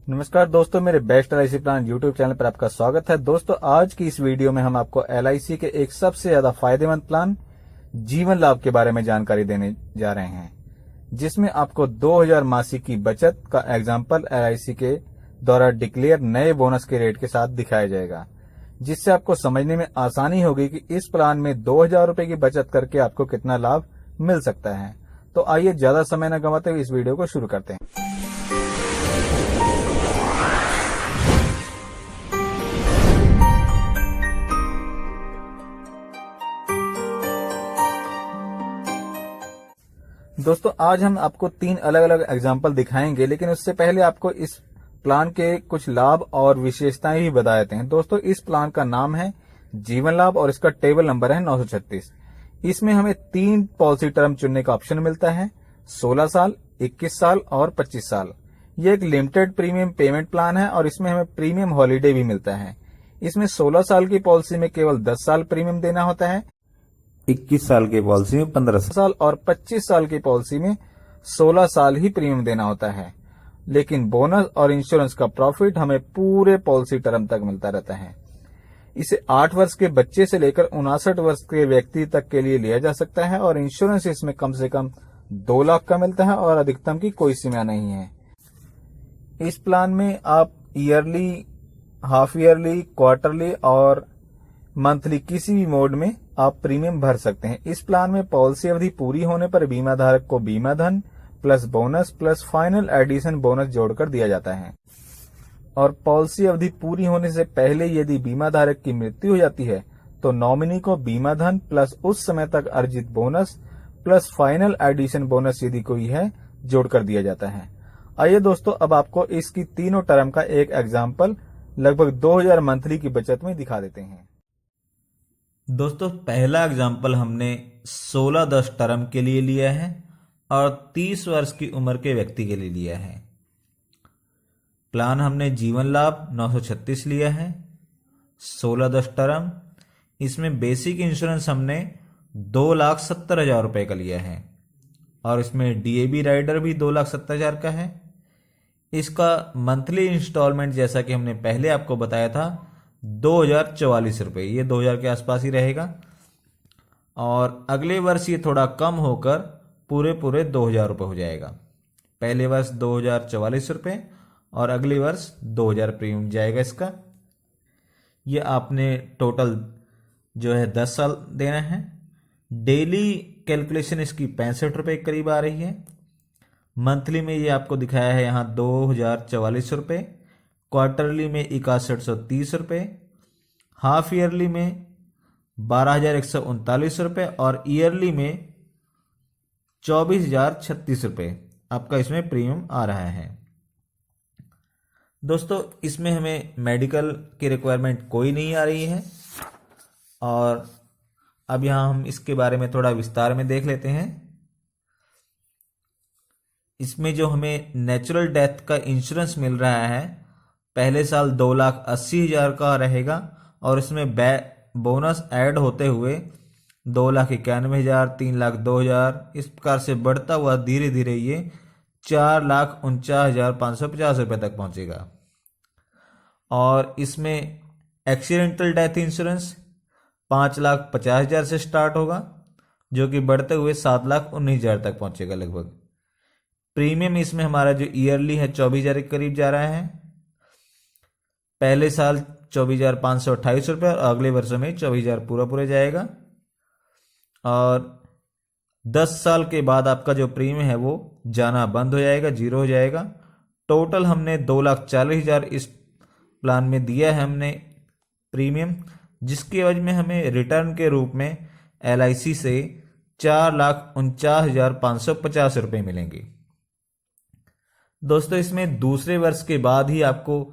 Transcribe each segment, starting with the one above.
नमस्कार दोस्तों, मेरे best LIC plan YouTube channel पर आपका स्वागत है। दोस्तों, आज की इस वीडियो में हम आपको एलआईसी के एक सबसे ज्यादा फायदेमंद प्लान जीवन लाभ के बारे में जानकारी देने जा रहे हैं, जिसमें आपको 2000 मासिक की बचत का एग्जाम्पल एलआईसी के द्वारा डिक्लेयर नए बोनस के रेट के साथ दिखाया जाएगा, जिससे आपको समझने में आसानी होगी कि इस प्लान में 2000 रुपए की बचत करके आपको कितना लाभ मिल सकता है। तो आइए ज्यादा समय न गंवाते हुए इस वीडियो को शुरू करते हैं। दोस्तों, आज हम आपको 3 अलग अलग एग्जाम्पल दिखाएंगे, लेकिन उससे पहले आपको इस प्लान के कुछ लाभ और विशेषताएं भी बता देते हैं। दोस्तों, इस प्लान का नाम है जीवन लाभ और इसका टेबल नंबर है 936। इसमें हमें 3 पॉलिसी टर्म चुनने का ऑप्शन मिलता है, 16 साल, 21 साल और 25 साल। यह एक लिमिटेड प्रीमियम पेमेंट प्लान है और इसमें हमें प्रीमियम हॉलीडे भी मिलता है। इसमें 16 साल की पॉलिसी में केवल 10 साल प्रीमियम देना होता है, 21 साल की पॉलिसी में 15 साल और 25 साल की पॉलिसी में 16 साल ही प्रीमियम देना होता है। लेकिन बोनस और इंश्योरेंस का प्रॉफिट हमें पूरे पॉलिसी टर्म तक मिलता रहता है। इसे 8 वर्ष के बच्चे से लेकर 59 वर्ष के व्यक्ति तक के लिए लिया जा सकता है और इंश्योरेंस इसमें कम से कम 2 लाख का मिलता है और अधिकतम की कोई सीमा नहीं है। इस प्लान में आप ईयरली, हाफ ईयरली, क्वार्टरली और मंथली किसी भी मोड में आप प्रीमियम भर सकते हैं। इस प्लान में पॉलिसी अवधि पूरी होने पर बीमा धारक को बीमा धन plus bonus plus final addition bonus जोड़कर दिया जाता है और पॉलिसी अवधि पूरी होने से पहले यदि बीमा धारक की मृत्यु हो जाती है तो नॉमिनी को बीमा धन प्लस उस समय तक अर्जित bonus plus final addition bonus यदि कोई है जोड़कर दिया जाता है। आइए दोस्तों, अब आपको इसकी तीनों टर्म का एक एग्जाम्पल लगभग 2000 मंथली की बचत में दिखा देते हैं। दोस्तों, पहला एग्जाम्पल हमने 16-10 टर्म के लिए लिया है और 30 वर्ष की उम्र के व्यक्ति के लिए लिया है। प्लान हमने जीवन लाभ 936 लिया है, 16-10 टर्म। इसमें बेसिक इंश्योरेंस हमने 2,70,000 रुपए का लिया है और इसमें डीएबी राइडर भी 2,70,000 का है। इसका मंथली इंस्टॉलमेंट जैसा कि हमने पहले आपको बताया था 2,044 रुपये, ये 2000 के आसपास ही रहेगा और अगले वर्ष ये थोड़ा कम होकर पूरे 2,000 रुपये हो जाएगा। पहले वर्ष 2,044 रुपये और अगले वर्ष 2,000 प्रीमियम जाएगा इसका। ये आपने टोटल जो है 10 साल देना है। डेली कैलकुलेशन इसकी 65 रुपये के करीब आ रही है। मंथली में ये आपको दिखाया है यहाँ 2,044 रुपये, क्वार्टरली में 6130 रुपये, हाफ ईयरली में 12,139 रुपये और ईयरली में 24,036 रुपये आपका इसमें प्रीमियम आ रहा है। दोस्तों, इसमें हमें मेडिकल की रिक्वायरमेंट कोई नहीं आ रही है और अब यहाँ हम इसके बारे में थोड़ा विस्तार में देख लेते हैं। इसमें जो हमें नेचुरल डेथ का इंश्योरेंस मिल रहा है, पहले साल 2,80,000 का रहेगा और इसमें बोनस ऐड होते हुए 2,91,000, 3,02,000 इस प्रकार से बढ़ता हुआ धीरे धीरे ये 4,49,550 रुपये तक पहुंचेगा। और इसमें एक्सीडेंटल डेथ इंश्योरेंस 5,50,000 से स्टार्ट होगा, जो कि बढ़ते हुए 7,19,000 तक पहुंचेगा लगभग। प्रीमियम इसमें हमारा जो ईयरली है 24,000 के करीब जा रहा है। पहले साल 24,528 रुपये और अगले वर्षों में 24,000 पूरा जाएगा और 10 साल के बाद आपका जो प्रीमियम है वो जाना बंद हो जाएगा, जीरो हो जाएगा। टोटल हमने 2,40,000 इस प्लान में दिया है हमने प्रीमियम, जिसकी एवज में हमें रिटर्न के रूप में एलआईसी से 4,49,550 रुपये मिलेंगे। दोस्तों, इसमें दूसरे वर्ष के बाद ही आपको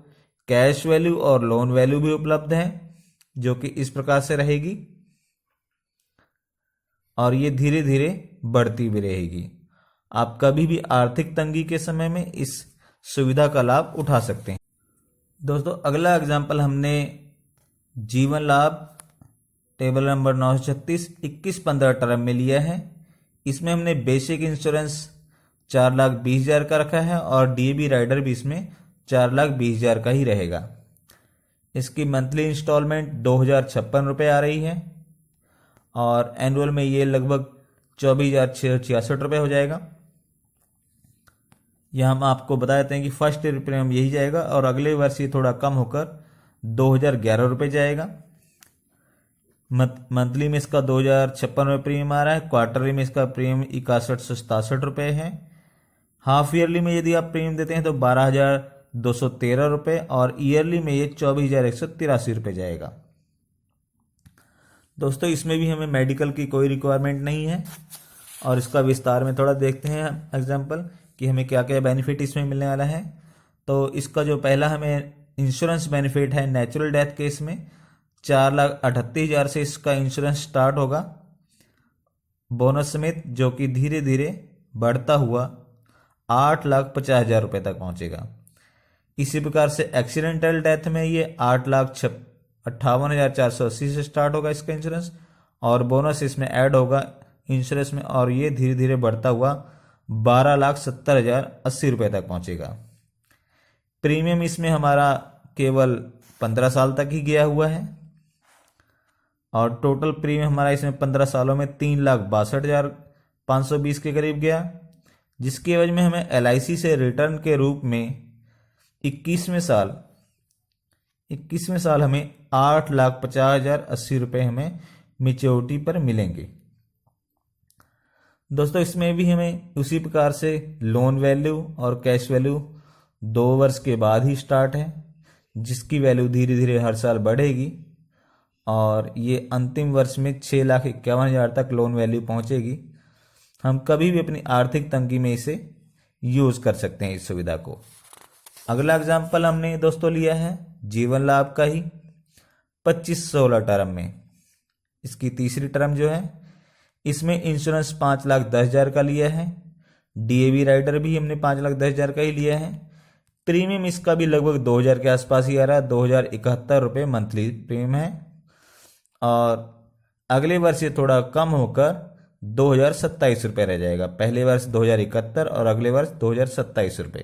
कैश वैल्यू और लोन वैल्यू भी उपलब्ध है, जो कि इस प्रकार से रहेगी और ये धीरे धीरे बढ़ती भी रहेगी। आप कभी भी आर्थिक तंगी के समय में इस सुविधा का लाभ उठा सकते हैं। दोस्तों, अगला एग्जाम्पल हमने जीवन लाभ टेबल नंबर 936 21-15 टर्म में लिया है। इसमें हमने बेसिक इंश्योरेंस 4,20,000 का रखा है और डीएबी राइडर भी इसमें 4,20,000 का ही रहेगा। इसकी मंथली इंस्टॉलमेंट 2,056 रुपये आ रही है और एनुअल में ये लगभग 24,666 रुपये हो जाएगा। यह हम आपको बता देते हैं कि फर्स्ट ईयर प्रीमियम यही जाएगा और अगले वर्ष ये थोड़ा कम होकर 2,011 रुपये जाएगा। मंथली में इसका 2,056 रुपये प्रीमियम आ रहा है। क्वार्टरली में इसका प्रीमियम 61,67 रुपये है। हाफ ईयरली में यदि आप प्रीमियम देते हैं तो 12,213 रुपये और ईयरली में ये 24,183 रुपये जाएगा। दोस्तों इसमें भी हमें मेडिकल की कोई रिक्वायरमेंट नहीं है और इसका विस्तार में थोड़ा देखते हैं एग्जाम्पल कि हमें क्या क्या बेनिफिट इसमें मिलने वाला है। तो इसका जो पहला हमें इंश्योरेंस बेनिफिट है, नेचुरल डेथ केस में 4,38,000 से इसका इंश्योरेंस स्टार्ट होगा बोनस समेत, जो कि धीरे धीरे बढ़ता हुआ 8,50,000 रुपये तक पहुंचेगा। इसी प्रकार से एक्सीडेंटल डेथ में ये 8,58,480 से स्टार्ट होगा इसका इंश्योरेंस और बोनस इसमें ऐड होगा इंश्योरेंस में और ये धीरे धीरे बढ़ता हुआ 12,70,080 रुपये तक पहुंचेगा। प्रीमियम इसमें हमारा केवल 15 साल तक ही गया हुआ है और टोटल प्रीमियम हमारा इसमें 15 सालों में 3,62,520 के करीब गया, जिसकी एवज में हमें LIC से रिटर्न के रूप में 21वें साल हमें 8,50,080 रुपये हमें मैच्योरिटी पर मिलेंगे। दोस्तों इसमें भी हमें उसी प्रकार से लोन वैल्यू और कैश वैल्यू 2 वर्ष के बाद ही स्टार्ट है, जिसकी वैल्यू धीरे धीरे हर साल बढ़ेगी और ये अंतिम वर्ष में 6,51,000 तक लोन वैल्यू पहुंचेगी। हम कभी भी अपनी आर्थिक तंगी में इसे यूज कर सकते हैं इस सुविधा को। अगला एग्जाम्पल हमने दोस्तों लिया है जीवन लाभ का ही 25-16 टर्म में। इसकी तीसरी टर्म जो है इसमें इंश्योरेंस 5,10,000 का लिया है। DAV राइडर भी हमने 5,10,000 का ही लिया है। प्रीमियम इसका भी लगभग 2,000 के आसपास ही आ रहा है, 2,071 रुपये मंथली प्रीमियम है और अगले वर्ष ये थोड़ा कम होकर 2,027 रुपये रह जाएगा। पहले वर्ष 2,071 और अगले वर्ष 2,027 रुपये।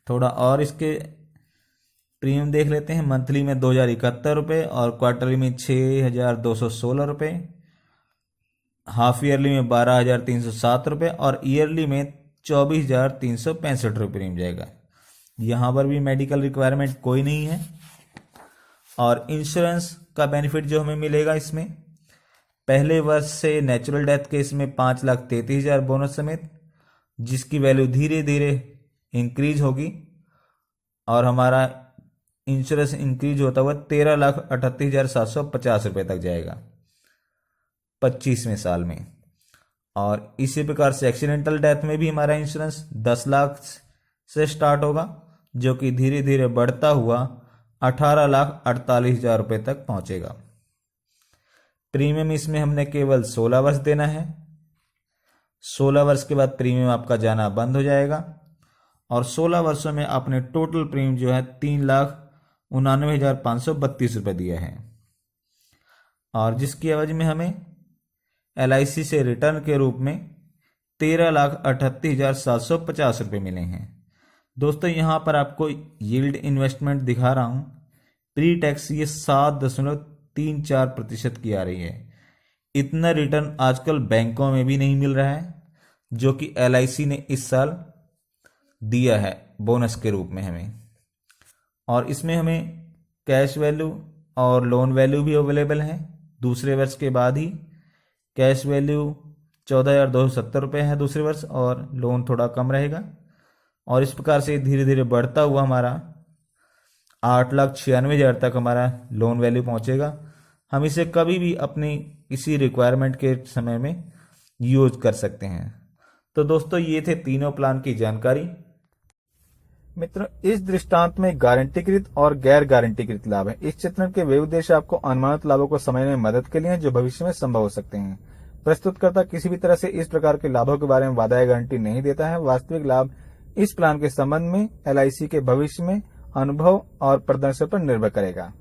थोड़ा और इसके प्रीमियम देख लेते हैं। मंथली में 2,071 रुपये और क्वार्टरली में 6,216 रुपये, हाफ ईयरली में 12,307 रुपये और ईयरली में 24,365 रुपये प्रीमियम जाएगा। यहाँ पर भी मेडिकल रिक्वायरमेंट कोई नहीं है और इंश्योरेंस का बेनिफिट जो हमें मिलेगा इसमें पहले वर्ष से नेचुरल डेथ केस में 5,33,000 बोनस समेत, जिसकी वैल्यू धीरे धीरे इंक्रीज होगी और हमारा इंश्योरेंस इंक्रीज होता हुआ 13,38,750 रुपये तक जाएगा 25वें साल में। और इसी प्रकार से एक्सीडेंटल डेथ में भी हमारा इंश्योरेंस 10 लाख से स्टार्ट होगा, जो कि धीरे धीरे बढ़ता हुआ 18,48,000 रुपये तक पहुंचेगा। प्रीमियम इसमें हमने केवल 16 वर्ष देना है। 16 वर्ष के बाद प्रीमियम आपका जाना बंद हो जाएगा और 16 वर्षों में आपने टोटल प्रीमियम जो है 3,99,532 रुपये दिया है और जिसकी एवज में हमें LIC से रिटर्न के रूप में 13,38,750 रुपये मिले हैं। दोस्तों यहाँ पर आपको यील्ड इन्वेस्टमेंट दिखा रहा हूँ, प्री टैक्स ये 7.34% की आ रही है। इतना रिटर्न आजकल बैंकों में भी नहीं मिल रहा है, जो कि LIC ने इस साल दिया है बोनस के रूप में हमें। और इसमें हमें कैश वैल्यू और लोन वैल्यू भी अवेलेबल है। दूसरे वर्ष के बाद ही कैश वैल्यू 14,270 रुपये है दूसरे वर्ष और लोन थोड़ा कम रहेगा और इस प्रकार से धीरे धीरे बढ़ता हुआ हमारा 8,96,000 तक हमारा लोन वैल्यू पहुंचेगा। हम इसे कभी भी अपनी इसी रिक्वायरमेंट के समय में यूज कर सकते हैं। तो दोस्तों ये थे तीनों प्लान की जानकारी। मित्रों, इस दृष्टांत में गारंटीकृत और गैर गारंटीकृत लाभ है। इस चित्रण के वे उद्देश्य आपको अनुमानित लाभों को समझने में मदद के लिए हैं, जो भविष्य में संभव हो सकते हैं। प्रस्तुतकर्ता किसी भी तरह से इस प्रकार के लाभों के बारे में वादा या गारंटी नहीं देता है। वास्तविक लाभ इस प्लान के संबंध में LIC के भविष्य में अनुभव और प्रदर्शन पर निर्भर करेगा।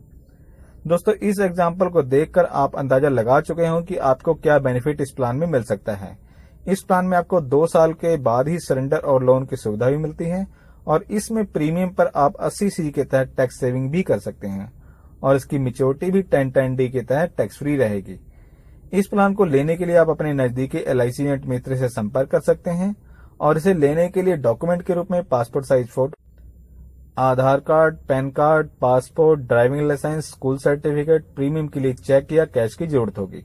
दोस्तों, इस एग्जाम्पल को देखकर आप अंदाजा लगा चुके हो कि आपको क्या बेनिफिट इस प्लान में मिल सकता है। इस प्लान में आपको 2 साल के बाद ही सरेंडर और लोन की सुविधा भी मिलती है और इसमें प्रीमियम पर आप 80 सी के तहत टैक्स सेविंग भी कर सकते हैं और इसकी मैच्योरिटी भी 1010D के तहत टैक्स फ्री रहेगी। इस प्लान को लेने के लिए आप अपने नजदीकी LIC एजेंट मित्र से संपर्क कर सकते हैं और इसे लेने के लिए डॉक्यूमेंट के रूप में passport size photo, Aadhaar card, PAN card, passport, driving licence, school certificate, premium के लिए चेक या कैश की जरूरत होगी।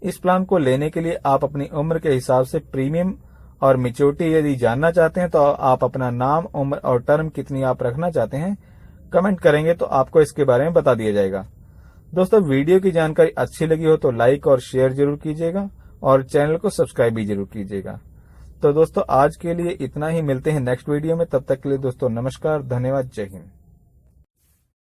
इस प्लान को लेने के लिए आप अपनी उम्र के हिसाब से प्रीमियम और मैच्योरिटी यदि जानना चाहते हैं तो आप अपना नाम, उम्र और टर्म कितनी आप रखना चाहते हैं कमेंट करेंगे तो आपको इसके बारे में बता दिया जाएगा। दोस्तों, वीडियो की जानकारी अच्छी लगी हो तो लाइक और शेयर जरूर कीजिएगा और चैनल को सब्सक्राइब भी जरूर कीजिएगा। तो दोस्तों, आज के लिए इतना ही। मिलते हैं नेक्स्ट वीडियो में। तब तक के लिए दोस्तों नमस्कार, धन्यवाद, जय हिंद।